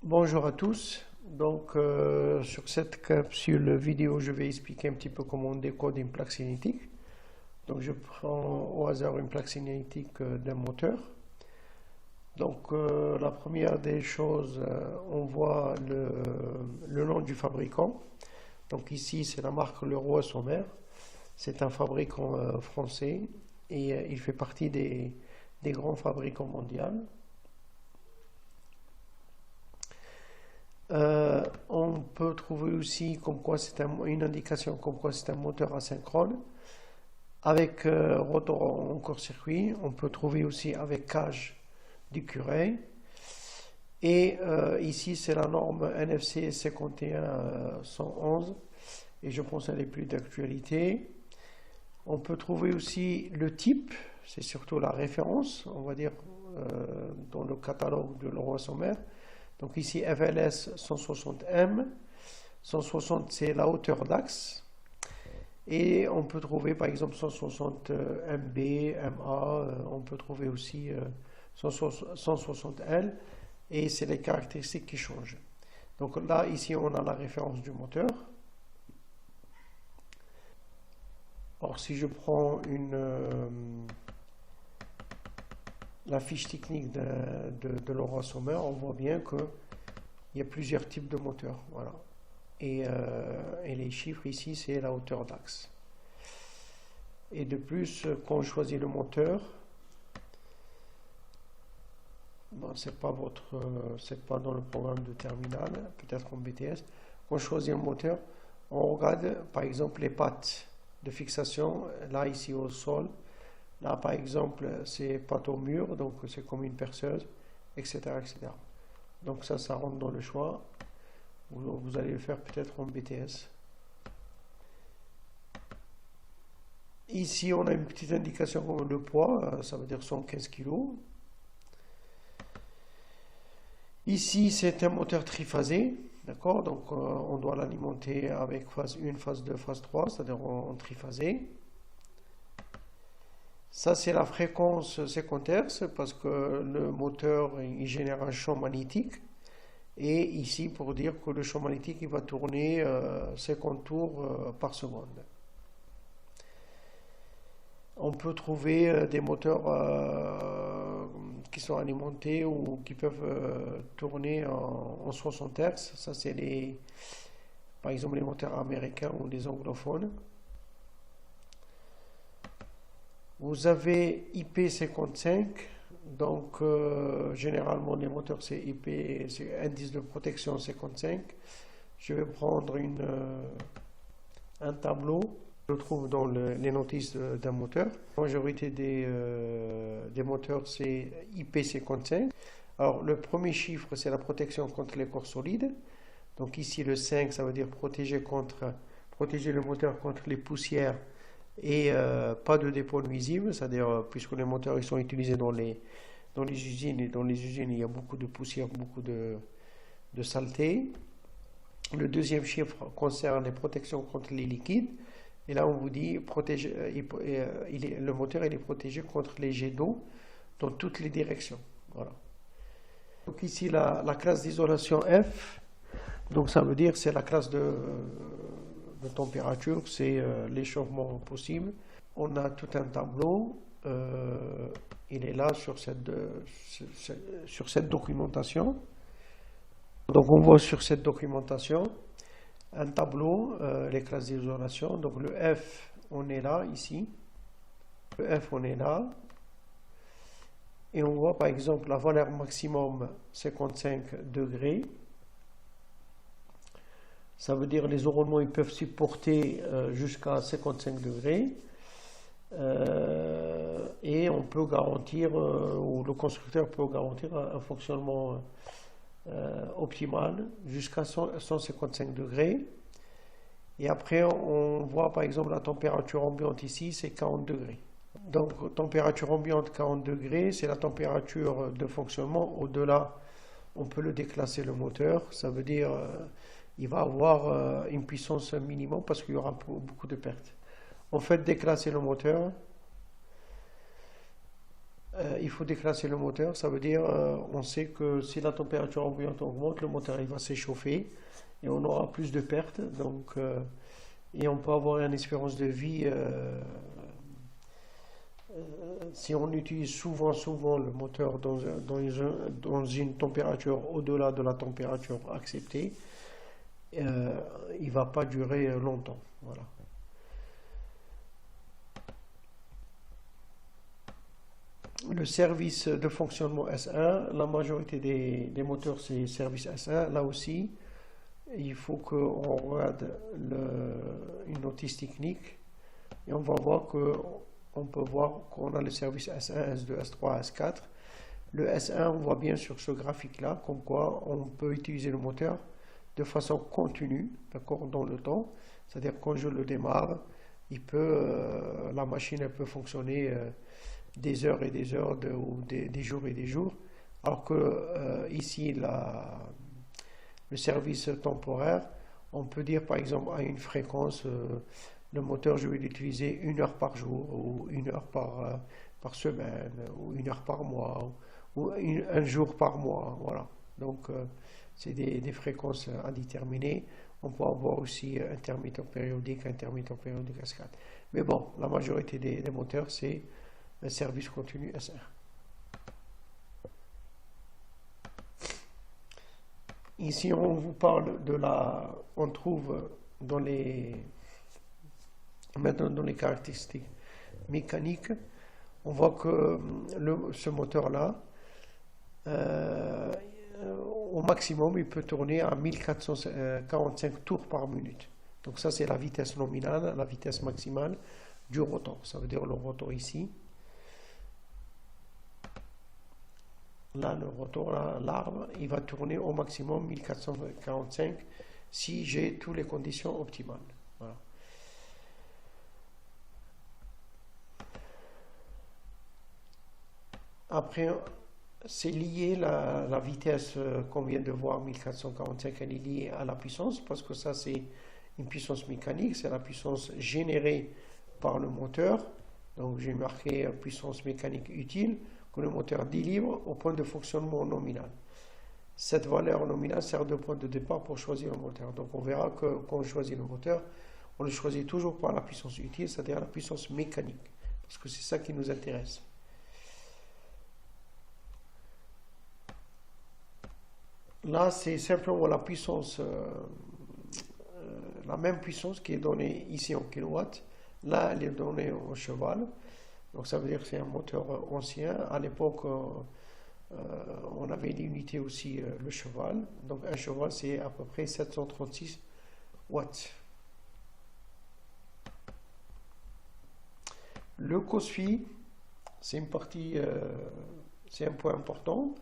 Bonjour à tous. Donc, sur cette capsule vidéo, je vais expliquer un petit peu comment on décode une plaque cinétique. Donc, je prends au hasard une plaque cinétique d'un moteur. Donc, la première des choses, on voit le nom du fabricant. Donc, ici, c'est la marque Leroy-Somer. C'est un fabricant français et il fait partie des grands fabricants mondiaux. On peut trouver aussi comme quoi c'est une indication comme quoi c'est un moteur asynchrone. Avec rotor en court-circuit, on peut trouver aussi avec cage d'écureuil. Et ici, c'est la norme NFC 5111 et je pense qu'elle est plus d'actualité. On peut trouver aussi le type, c'est surtout la référence, on va dire, dans le catalogue de Leroy-Somer. Donc ici FLS 160M, 160 c'est la hauteur d'axe, et on peut trouver par exemple 160 MB, MA, on peut trouver aussi 160L, et c'est les caractéristiques qui changent. Donc là, ici on a la référence du moteur. Alors si je prends la fiche technique de Leroy-Somer, on voit bien qu'il y a plusieurs types de moteurs. Voilà. Et les chiffres ici, c'est la hauteur d'axe. Et de plus, quand on choisit le moteur, bon, c'est pas dans le programme de terminal, peut-être en BTS. Quand on choisit un moteur, on regarde par exemple les pattes de fixation, là ici au sol. Là, par exemple, c'est patte au mur, donc c'est comme une perceuse, etc., etc. Donc ça rentre dans le choix. Vous allez le faire peut-être en BTS. Ici, on a une petite indication comme le poids, ça veut dire 115 kg. Ici, c'est un moteur triphasé, d'accord? Donc on doit l'alimenter avec phase 1, phase 2, phase 3, c'est-à-dire en triphasé. Ça, c'est la fréquence 50 Hz parce que le moteur il génère un champ magnétique. Et ici, pour dire que le champ magnétique il va tourner 50 tours par seconde. On peut trouver des moteurs qui sont alimentés ou qui peuvent tourner en 60 Hz. Ça, c'est par exemple les moteurs américains ou les anglophones. Vous avez IP55, donc généralement les moteurs c'est IP, c'est indice de protection 55. Je vais prendre un tableau, je le trouve dans les notices d'un moteur. La majorité des moteurs c'est IP55. Alors le premier chiffre c'est la protection contre les corps solides. Donc ici le 5 ça veut dire protéger le moteur contre les poussières et pas de dépôt nuisible, c'est-à-dire puisque les moteurs ils sont utilisés dans les usines et dans les usines il y a beaucoup de poussière, beaucoup de saleté. Le deuxième chiffre concerne les protections contre les liquides et là on vous dit le moteur il est protégé contre les jets d'eau dans toutes les directions. Voilà. Donc ici la classe d'isolation F, donc ça veut dire c'est la classe de température, c'est l'échauffement possible. On a tout un tableau, il est là sur cette documentation. Donc on voit sur cette documentation un tableau, les classes d'isolation. Donc le F, on est là, ici. Le F, on est là. Et on voit par exemple la valeur maximum 55 degrés. Ça veut dire les enroulements ils peuvent supporter jusqu'à 55 degrés et on peut garantir, ou le constructeur peut garantir un fonctionnement optimal jusqu'à 155 degrés. Et après on voit par exemple la température ambiante ici c'est 40 degrés. Donc température ambiante 40 degrés c'est la température de fonctionnement. Au-delà on peut le déclasser le moteur, ça veut dire il va avoir une puissance minimum parce qu'il y aura beaucoup de pertes. En fait, déclasser le moteur, il faut déclasser le moteur. Ça veut dire, on sait que si la température ambiante augmente, le moteur il va s'échauffer et on aura plus de pertes. Donc, et on peut avoir une espérance de vie. Si on utilise souvent le moteur dans une température au-delà de la température acceptée, il ne va pas durer longtemps. Voilà. Le service de fonctionnement S1, la majorité des moteurs c'est service S1. Là aussi, il faut qu'on regarde une notice technique et on va voir on peut voir qu'on a le service S1, S2, S3, S4. Le S1, on voit bien sur ce graphique-là, comme quoi on peut utiliser le moteur de façon continue, d'accord, dans le temps. C'est-à-dire quand je le démarre, la machine elle peut fonctionner des heures et des heures, ou des jours et des jours. Alors que ici, le service temporaire, on peut dire par exemple à une fréquence, le moteur je vais l'utiliser 1 heure par jour, ou 1 heure par semaine, ou 1 heure par mois, ou un jour par mois. Voilà. Donc c'est des fréquences indéterminées. On peut avoir aussi intermittent périodique S4. Mais bon, la majorité des moteurs c'est un service continu S1. Ici, on vous parle on trouve maintenant dans les caractéristiques mécaniques, on voit que ce moteur-là, au maximum, il peut tourner à 1445 tours par minute. Donc ça, c'est la vitesse nominale, la vitesse maximale du rotor. Ça veut dire le rotor ici. Là, le rotor, l'arme, il va tourner au maximum 1445 si j'ai toutes les conditions optimales. Voilà. Après, c'est lié, la vitesse qu'on vient de voir, 1445, elle est liée à la puissance, parce que ça, c'est une puissance mécanique, c'est la puissance générée par le moteur. Donc, j'ai marqué puissance mécanique utile, que le moteur délivre au point de fonctionnement nominal. Cette valeur nominale sert de point de départ pour choisir le moteur. Donc on verra que quand on choisit le moteur, on le choisit toujours par la puissance utile, c'est-à-dire la puissance mécanique, parce que c'est ça qui nous intéresse. Là, c'est simplement la puissance, la même puissance qui est donnée ici en kilowatts. Là, elle est donnée en cheval. Donc ça veut dire que c'est un moteur ancien. À l'époque, on avait l'unité aussi, le cheval. Donc un cheval, c'est à peu près 736 watts. Le COSFI, c'est une partie, c'est un point important.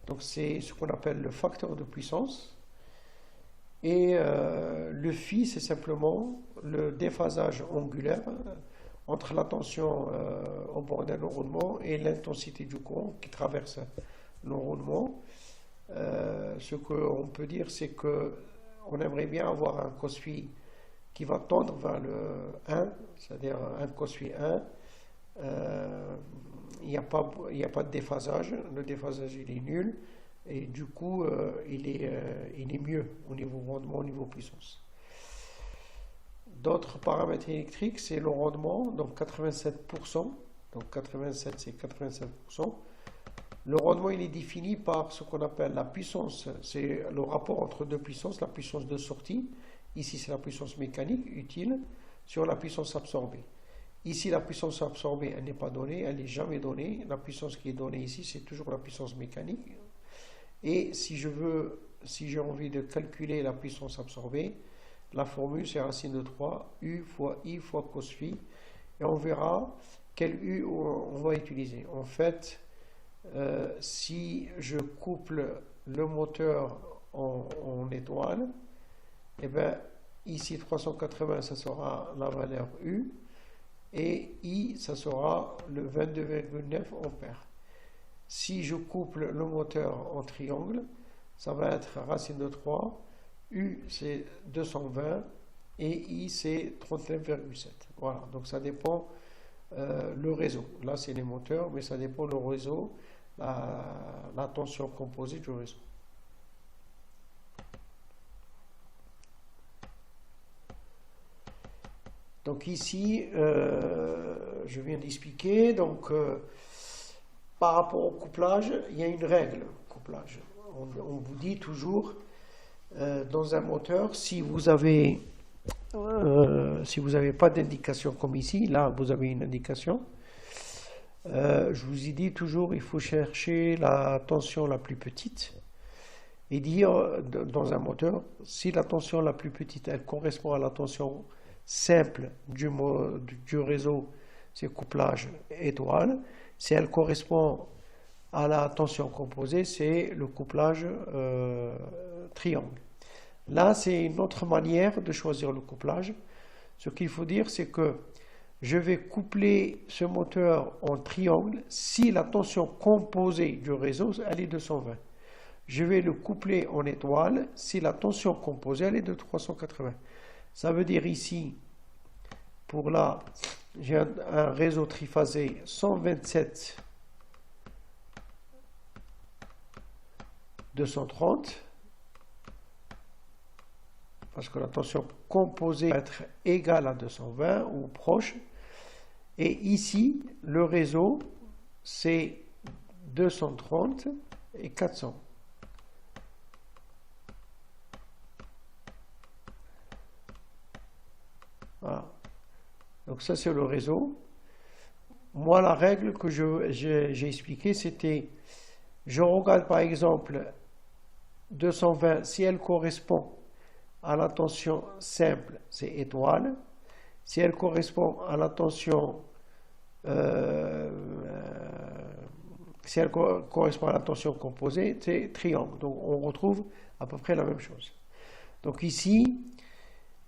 Donc c'est ce qu'on appelle le facteur de puissance. Et le phi, c'est simplement le déphasage angulaire entre la tension au bord d'un enroulement et l'intensité du courant qui traverse l'enroulement. Ce qu'on peut dire, c'est qu'on aimerait bien avoir un COSFI qui va tendre vers le 1, c'est-à-dire un COSFI 1. Il n'y a pas de déphasage, le déphasage il est nul, et du coup il est mieux au niveau rendement, au niveau puissance. D'autres paramètres électriques, c'est le rendement, donc 87%, donc 87 c'est 87%. Le rendement il est défini par ce qu'on appelle la puissance, c'est le rapport entre deux puissances, la puissance de sortie, ici c'est la puissance mécanique utile, sur la puissance absorbée. Ici la puissance absorbée elle n'est pas donnée, elle n'est jamais donnée, la puissance qui est donnée ici c'est toujours la puissance mécanique. Et si j'ai envie de calculer la puissance absorbée, la formule c'est racine de 3 U fois I fois cos phi, et on verra quel U on va utiliser. En fait, si je couple le moteur en étoile, et bien ici 380 ça sera la valeur U, et I ça sera le 22,9 ampères. Si je couple le moteur en triangle, ça va être racine de 3, U c'est 220 et I c'est 39,7. Voilà, donc ça dépend le réseau. Là, c'est les moteurs, mais ça dépend du réseau, la tension composée du réseau. Donc ici, je viens d'expliquer, donc par rapport au couplage, il y a une règle couplage. On vous dit toujours, dans un moteur, si vous n'avez pas d'indication comme ici, là vous avez une indication, je vous ai dit toujours, il faut chercher la tension la plus petite et dire dans un moteur, si la tension la plus petite, elle correspond à la tension simple du réseau, c'est couplage étoile. Si elle correspond à la tension composée, c'est le couplage triangle. Là, c'est une autre manière de choisir le couplage. Ce qu'il faut dire, c'est que je vais coupler ce moteur en triangle si la tension composée du réseau, elle est de 220. Je vais le coupler en étoile si la tension composée, elle est de 380. Ça veut dire ici, pour là, j'ai un réseau triphasé 127 230, parce que la tension composée va être égale à 220 ou proche. Et ici, le réseau, c'est 230 et 400. Voilà. Donc ça, c'est le réseau. Moi, la règle que j'ai expliquée, c'était, je regarde par exemple 220, si elle correspond à la tension simple, c'est étoile. Si elle correspond à la tension composée, c'est triangle. Donc on retrouve à peu près la même chose. Donc ici,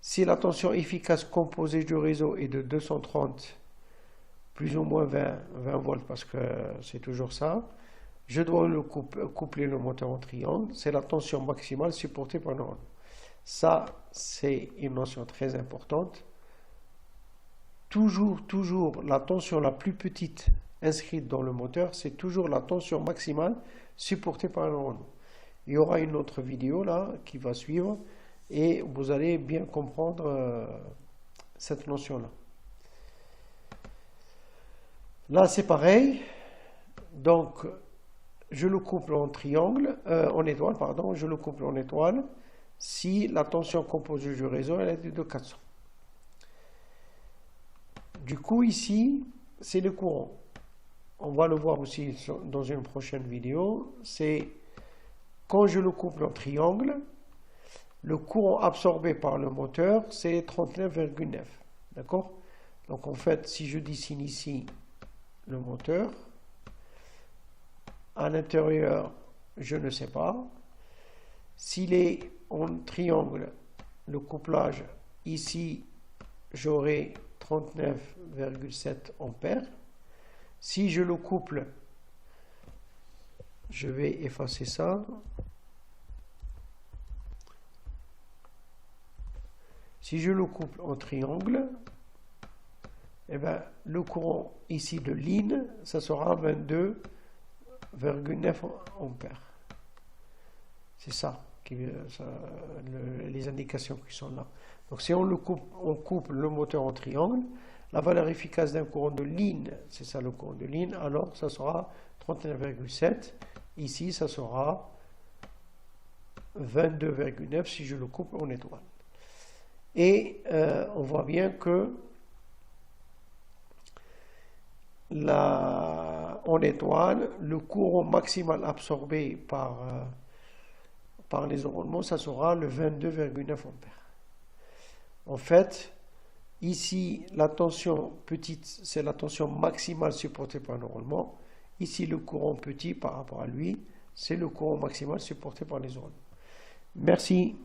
si la tension efficace composée du réseau est de 230 plus ou moins 20 volts, parce que c'est toujours ça, je dois coupler le moteur en triangle. C'est la tension maximale supportée par le neuron. Ça, c'est une notion très importante. Toujours, la tension la plus petite inscrite dans le moteur, c'est toujours la tension maximale supportée par le neuron. Il y aura une autre vidéo là qui va suivre et vous allez bien comprendre cette notion-là. Là, c'est pareil. Donc, je le couple en étoile, pardon, je le couple en étoile si la tension composée du réseau elle est de 400. Du coup, ici, c'est le courant. On va le voir aussi dans une prochaine vidéo. C'est quand je le couple en triangle, le courant absorbé par le moteur, c'est 39,9. D'accord? Donc, en fait, si je dessine ici le moteur, à l'intérieur, je ne sais pas. S'il est en triangle, le couplage, ici, j'aurai 39,7 ampères. Si je le couple, je vais effacer ça. Si je le couple en triangle, eh ben, le courant ici de ligne, ça sera 22,9 ampères. C'est ça, les indications qui sont là. Donc si on couple le moteur en triangle, la valeur efficace d'un courant de ligne, c'est ça le courant de ligne, alors ça sera 39,7. Ici, ça sera 22,9 si je le couple en étoile. Et on voit bien que en étoile, le courant maximal absorbé par les enroulements, ça sera le 22,9 ampères. En fait, ici, la tension petite, c'est la tension maximale supportée par l'enroulement. Ici, le courant petit par rapport à lui, c'est le courant maximal supporté par les enroulements. Merci.